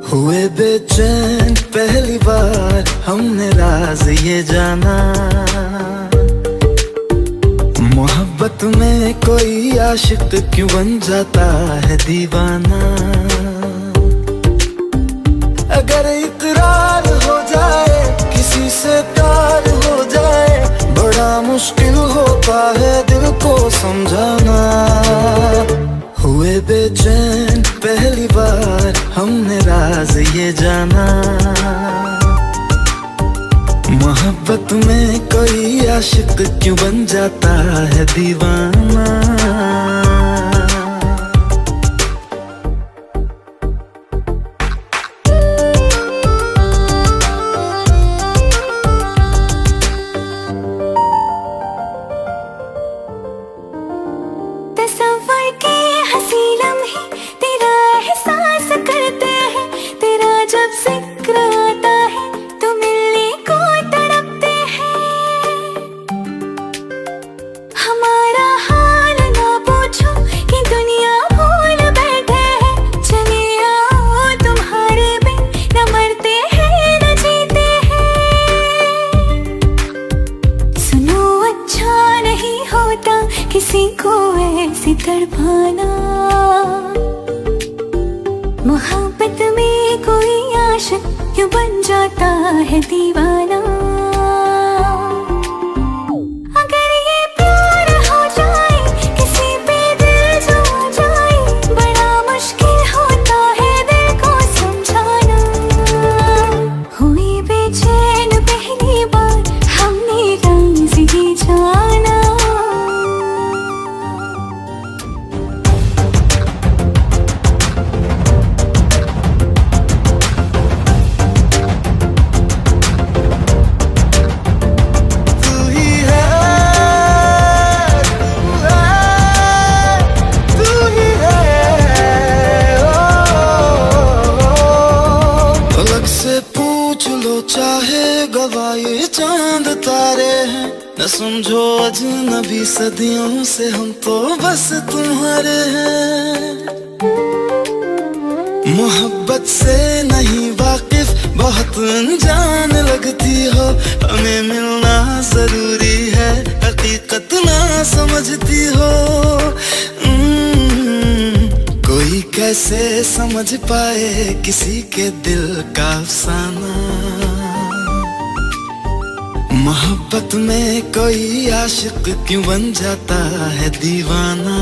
हुए बेचैन पहली बार हमने राज ये जाना, मोहब्बत में कोई आशिक क्यों बन जाता है दीवाना। अगर इकरार हो जाए किसी से प्यार हो जाए, बड़ा मुश्किल होता है दिल को समझाना। हुए बेचैन पहली बार हमने राज ये जाना, मोहब्बत में कोई आशिक क्यों बन जाता है दीवाना। तस्वर के हंसी लम्हे तेरा एहसास करते हैं, तेरा जब जिक्र आता है तो मिलने को तड़पते हैं। हमारा हाल ना पूछो कि दुनिया भूल बैठे हैं, चले आओ तुम्हारे बिन न मरते हैं न जीते हैं। सुनो अच्छा नहीं होता किसी को ऐसे तड़पाना, मोहब्बत में कोई आशिक क्यों बन जाता है दीवाना। अगर ये प्यार हो जाए किसी पे दिल जो जाए, बड़ा मुश्किल होता है दिल को समझाना। हुई बेचैन पहली बार हमने राज ये जाना। पूछ लो चाहे गवाए चांद तारे हैं, न समझो अजनबी सदियों से हम तो बस तुम्हारे हैं। मोहब्बत से नहीं वाकिफ बहुत अनजान लगती हो, हमें मिलना जरूरी है हकीकत ना समझती हो। कोई कैसे समझ पाए किसी के दिल का अफसाना, मोहब्बत में कोई आशिक क्यों बन जाता है दीवाना।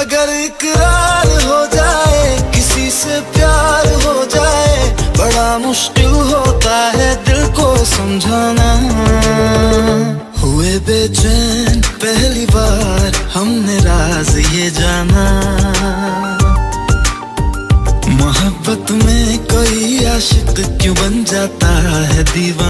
अगर इकरार हो जाए किसी से प्यार हो जाए, बड़ा मुश्किल होता है दिल को समझाना। हुए बेचैन पहली बार हमने राज ये जाना, मोहब्बत में कोई आशिक क्यों बन जाता है दीवाना।